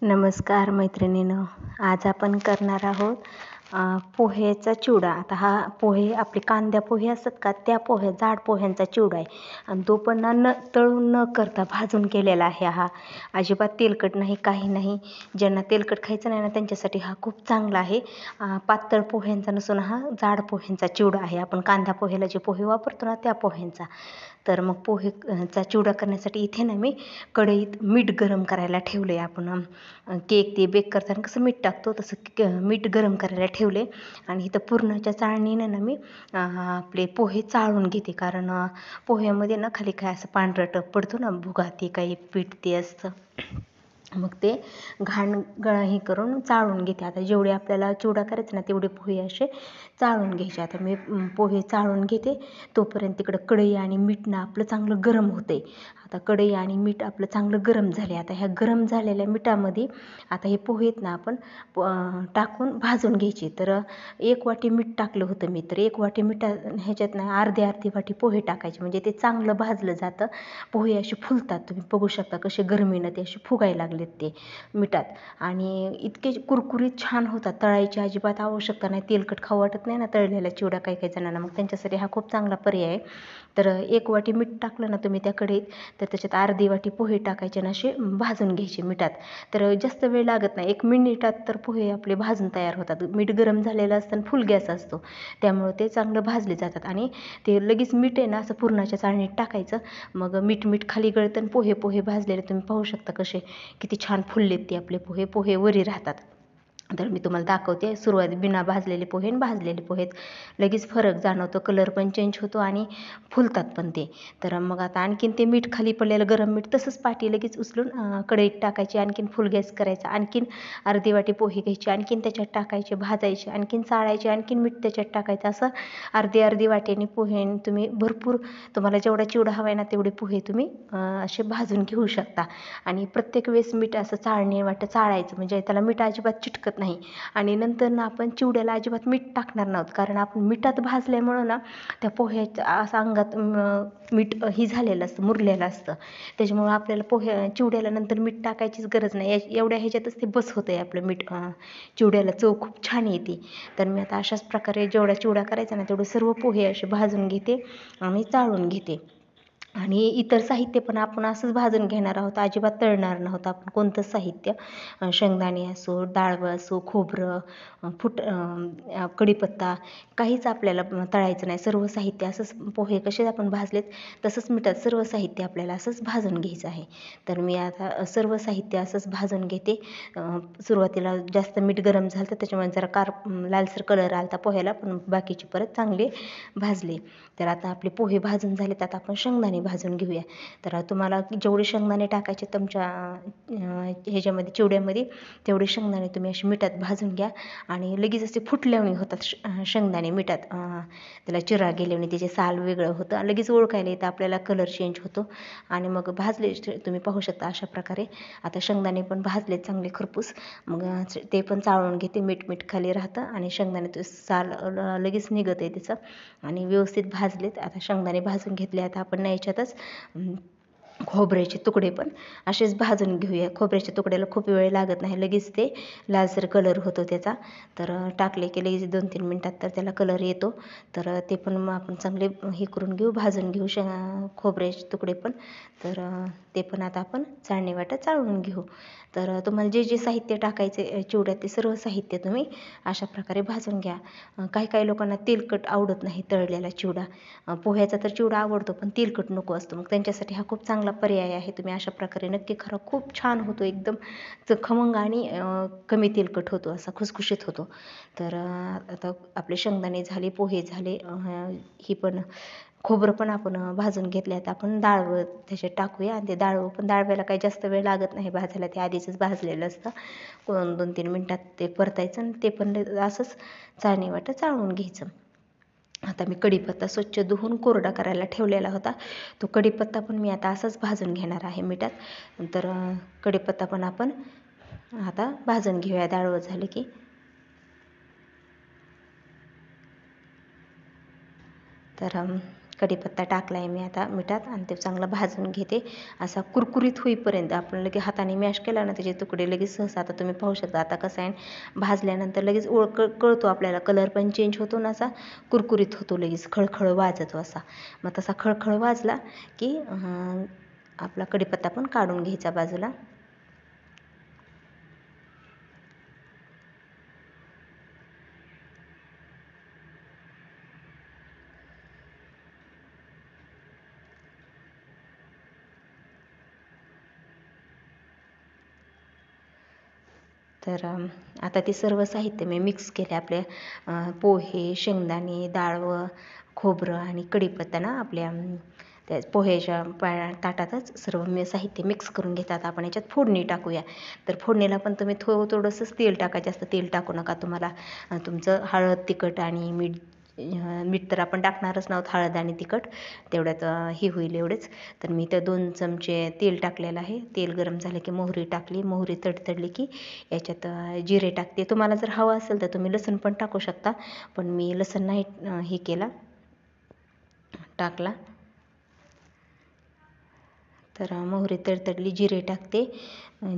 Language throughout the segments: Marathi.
नमस्कार मैत्रिणींनो, आज आपण करणार आहोत पोहेचा चिवडा. आता हा पोहे आपले कांद्या पोहे असतात का, त्या पोहे जाड पोह्यांचा चिवडा आहे. आणि तो पण तळून न करता भाजून केलेला आहे. हा अजिबात तेलकट नाही, काही नाही. ज्यांना तेलकट खायचं नाही ना त्यांच्यासाठी हा खूप चांगला आहे. पातळ पोह्यांचा नसून हा जाड पोह्यांचा चिवडा आहे. आपण कांदा पोह्याला जे पोहे वापरतो ना त्या पोह्यांचा. तर मग पोहेचा चिवडा करण्यासाठी इथे ना मी कढईत मीठ गरम करायला ठेवले. आपण केक ते बेक करताना कसं मीठ टाकतो तसं मीठ गरम करायला ठेवले. आणि इथं पुरणाच्या चाळणीनं ना मी आपले पोहे चाळून घेते. कारण पोह्यामध्ये ना खाली काय असं पांढरं टप पडतो ना, भुगा ते काही पीठ ते असतं, मग ते घाण हे करून चाळून घेते. आता जेवढे आपल्याला चिवडा करायचा ना तेवढे पोहे असे चाळून घ्यायचे. आता मी पोहे चाळून घेते तोपर्यंत तिकडं कढई आणि मीठ ना आपलं चांगलं गरम होते. आता कढई आणि मीठ आपलं चांगलं गरम झाले. आता ह्या गरम झालेल्या मिठामध्ये आता हे पोहेत ना आपण टाकून भाजून घ्यायचे. तर 1 वाटी मीठ टाकलं होतं मी. तर 1 वाटी ह्याच्यात ना अर्धी वाटी पोहे टाकायचे, म्हणजे ते चांगलं भाजलं जातं. पोहे असे फुलतात, तुम्ही बघू शकता कसे गरमीनं ते असे फुगायला लागलेत ते मिठात. आणि इतके कुरकुरीत छान होतात, तळायची अजिबात आवश्यकता नाही. तेलकट खाऊ वाटत नाही ना तळलेला चिवडा काही जणांना, मग त्यांच्यासाठी हा खूप चांगला पर्याय आहे. तर 1 वाटी मीठ टाकलं ना तुम्ही त्या कढईत, तर त्याच्यात अर्धी वाटी पोहे टाकायचे ना असे भाजून घ्यायचे मिठात. तर जास्त वेळ लागत नाही, 1 मिनिटात तर पोहे आपले भाजून तयार होतात. मीठ गरम झालेलं असतं आणि फुल गॅस असतो, त्यामुळे ते चांगलं भाजले जातात. आणि ते लगेच मीठ आहे ना असं पुरणाच्या चाळणीत टाकायचं. मग मीठ खाली गळतं आणि पोहे भाजलेले तुम्ही पाहू शकता कसे किती छान फुललेत ते आपले पोहे वरी राहतात. तर मी तुम्हाला दाखवते. सुरुवाती बिना भाजलेले पोहे आणि भाजलेले पोहेत लगेच फरक जाणवतो, कलर पण चेंज होतो आणि फुलतात पण ते. तर मग आता आणखीन ते मीठ खाली पडलेलं गरम मीठ तसंच पाटी लगेच उचलून कढईत टाकायची. आणखीन फुल गॅस करायचा. आणखीन अर्धी वाटी पोहे घ्यायचे, आणखीन त्याच्यात टाकायचे, भाजायचे, आणखीन चाळायचे, आणखीन मीठ त्याच्यात टाकायचं. असं अर्धी वाटीने पोहे तुम्ही भरपूर, तुम्हाला जेवढा चिवडा हवा आहे ना तेवढे पोहे तुम्ही असे भाजून घेऊ शकता. आणि प्रत्येक वेळेस मीठ असं चाळायचं, म्हणजे त्याला मीठ अजिबात चिटकत नाही. आणि नंतर ना आपण चिवड्याला अजिबात मीठ टाकणार नाहोत, कारण आपण मिठात भाजल्यामुळं ना त्या पोह्याच्या असं अंगात मीठ ही झालेलं असतं, मुरलेलं असतं. त्याच्यामुळं आपल्याला चिवड्याला नंतर मीठ टाकायचीच गरज नाही. एवढ्या ह्याच्यातच ते बस होतं आहे आपलं मीठ. चिवड्याला चव खूप छान येते. तर मी आता अशाच प्रकारे जेवढा चिवडा करायचा ना तेवढे सर्व पोहे असे भाजून घेते आणि चाळून घेते. आणि इतर साहित्य पण आपण असंच भाजून घेणार आहोत, अजिबात तळणार नव्हतं आपण कोणतंच साहित्य. शेंगदाणे असो, डाळवं असो, खोबरं, कढीपत्ता, काहीच आपल्याला तळायचं नाही. सर्व साहित्य असंच, पोहे कसे आपण भाजलेत तसंच मिठात सर्व साहित्य आपल्याला असंच भाजून घ्यायचं आहे. तर मी आता सर्व साहित्य असंच भाजून घेते. सुरुवातीला जास्त मीठ गरम झालं तर त्याच्यामुळे जरा लालसर कलर आला पोह्याला, पण बाकीचे परत चांगले भाजले. तर आता आपले पोहे भाजून झाले, तर आता आपण शेंगदाणे भाजून घेऊया. तर तुम्हाला जेवढे शेंगदाणे टाकायचे तुमच्या ह्याच्यामध्ये चिवड्यामध्ये, तेवढे शेंगदाणे तुम्ही असे मिठात भाजून घ्या. आणि लगेच असे फुटल्याने होतात शेंगदाणे मिठात, त्याला चिरा गेल्याने त्याचे साल वेगळं होतं, लगेच ओळखायला येतं आपल्याला, कलर चेंज होतो. आणि मग भाजले तुम्ही पाहू शकता अशा प्रकारे. आता शेंगदाणे पण भाजले चांगले खरपूस. मग ते पण चाळून घेते. मीठ खाली राहतं आणि शेंगदाणे साल लगेच निघत आहे त्याचं. आणि व्यवस्थित भाजलेत. आता शेंगदाणे भाजून घेतले. आता आपण याच्यातच खोबऱ्याचे तुकडे पण असेच भाजून घेऊया. खोबऱ्याच्या तुकड्याला खूप वेळ लागत नाही, लगेच ते लालसर कलर होतो त्याचा. तर टाकले की लगेच 2-3 मिनटात तर त्याला कलर येतो. तर ते पण मग आपण चांगले हे करून घेऊ, भाजून घेऊ खोबऱ्याचे तुकडे पण. तर ते पण आता आपण चाळणी वाटत चाळून घेऊ. तर तुम्हाला जे साहित्य टाकायचे चिवड्यात ते सर्व साहित्य तुम्ही अशा प्रकारे भाजून घ्या. काही लोकांना तेलकट आवडत नाही तळलेला चिवडा. पोह्याचा तर चिवडा आवडतो पण तेलकट नको असतो, मग त्यांच्यासाठी हा खूप चांगला पर्याय आहे. तुम्ही अशा प्रकारे नक्की खरं, खूप छान होतो, एकदम खमंग आणि कमी तेलकट होतो, असा खुसखुशीत होतो. तर आता आपले शेंगदाणे झाले, पोहे झाले, ही पण खोबरं पण आपण भाजून घेतले. आता आपण डाळवं त्याच्यात टाकूया. आणि ते डाळव्याला काही जास्त वेळ लागत नाही भाजायला, ते आधीच भाजलेलं असतं. 2-3 मिनटात ते परतायचं आणि ते पण असंच चाळणी वाटं चाळून घ्यायचं. आता मी कढीपत्ता स्वच्छ धुवून कोरडा करायला ठेवलेला होता. तो कढीपत्ता पण मी आता असंच भाजून घेणार आहे मिठात. तर कढीपत्ता पण आपण आता भाजून घेऊया डाळवं झाले की. तर कढीपत्ता टाकला आहे मी आता मिठात आणि ते चांगलं भाजून घेते असा कुरकुरीत होईपर्यंत. आपण लगेच हाताने मॅश केला ना त्याचे तुकडे लगेच सहसा आता तुम्ही पाहू शकता आता कसं आहे भाजल्यानंतर लगेच कळतो आपल्याला, कलर पण चेंज होतो ना असा कुरकुरीत होतो, लगेच खळखळ वाजतो असा. मग तसा खळखळ वाजला की आपला कढीपत्ता पण काढून घ्यायचा बाजूला. तर आता ते सर्व साहित्य मी मिक्स केले आपले पोहे, शेंगदाणे, डाळ, खोबरं आणि कढीपत्ता ना आपल्या त्या पोह्याच्या ताटातच सर्व मी साहित्य मिक्स करून घेतात. आपण याच्यात फोडणी टाकूया. तर फोडणीला पण तुम्ही थोडंसंच तेल टाका, जास्त तेल टाकू नका. तुम्हाला तुमचं हळद, तिखट आणि मीठ तर आपण टाकणारच नव्हतं, हळद आणि तिखट तेवढ्यात हे होईल एवढेच. तर मी त्या 2 चमचे तेल टाकलेलं आहे. तेल गरम झालं की मोहरी टाकली, मोहरी तडतडली की याच्यात जिरे टाकते. तुम्हाला जर हवं असेल तर तुम्ही लसूण पण टाकू शकता, पण मी लसूण नाही हे केला, टाकला. तर मोहरी तडतडली, जिरे टाकते.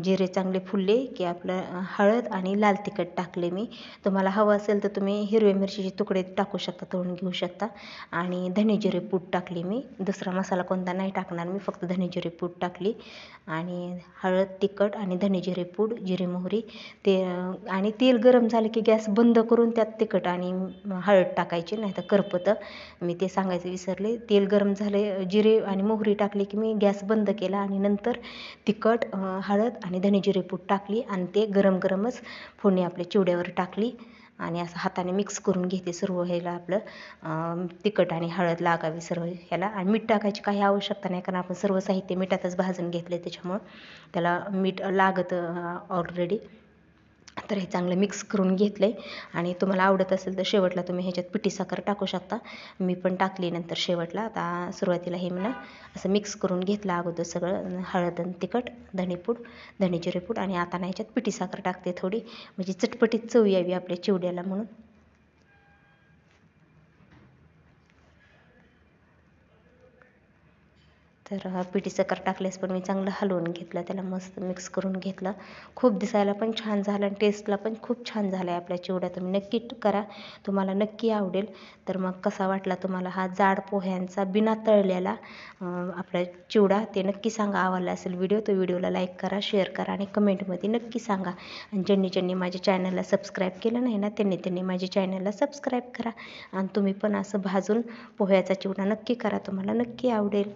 जिरे चांगले फुलले की आपलं हळद आणि लाल तिखट टाकले मी. तुम्हाला हवं असेल तर तुम्ही हिरव्या मिरचीचे तुकडे टाकू शकता, तळून घेऊ शकता. आणि धने जिरे पूड टाकली मी, दुसरा मसाला कोणता नाही टाकणार मी, फक्त धने जिरे पूड टाकली. आणि हळद, तिखट आणि धने जिरे पूड, जिरे मोहरी ते आणि तेल गरम झालं की गॅस बंद करून त्यात तिखट आणि हळद टाकायची, नाही तर करपतं. मी ते सांगायचं विसरले. तेल गरम झाले, जिरे आणि मोहरी टाकली की मी गॅस बंद केला आणि नंतर तिखट, हळद आणि धने जिरे पूड टाकली आणि ते गरम गरमच फोडणी आपल्या चिवड्यावर टाकली आणि असं हाताने मिक्स करून घेते सर्व. ह्याला आपलं तिखट आणि हळद लागावी सर्व ह्याला. आणि मीठ टाकायची काही आवश्यकता नाही, कारण आपण सर्व साहित्य मिठातच भाजून घेतले त्याच्यामुळं त्याला मीठ लागतं ऑलरेडी. तर हे चांगलं मिक्स करून घेतलं आहे. आणि तुम्हाला आवडत असेल तर शेवटला तुम्ही ह्याच्यात पिठी साखर टाकू शकता. मी पण टाकली नंतर शेवटला. आता सुरुवातीला हे मी असं मिक्स करून घेतलं अगोदर सगळं, हळद आणि तिखट, धणेपूड, धने जिरे पूड आणि आता ना ह्याच्यात पिठी साखर टाकते थोडी, म्हणजे चटपटीत चव यावी आपल्या चिवड्याला म्हणून. तर पिठी साखर टाकल्यास पण मी चांगलं हलवून घेतलं, त्याला मस्त मिक्स करून घेतलं. खूप दिसायला पण छान झालं आणि टेस्टला पण खूप छान झाला आहे आपल्या चिवडा. तुम्ही नक्की करा, तुम्हाला नक्की आवडेल. तर मग कसा वाटला तुम्हाला हा जाड पोह्यांचा बिना तळलेला आपला चिवडा, ते नक्की सांगा. आवडला असेल व्हिडिओ तर व्हिडिओला लाईक करा, शेअर करा आणि कमेंटमध्ये नक्की सांगा. आणि ज्यांनी माझ्या चॅनलला सबस्क्राईब केलं नाही ना त्यांनी माझ्या चॅनलला सबस्क्राईब करा. आणि तुम्ही पण असं भाजून पोह्याचा चिवडा नक्की करा, तुम्हाला नक्की आवडेल.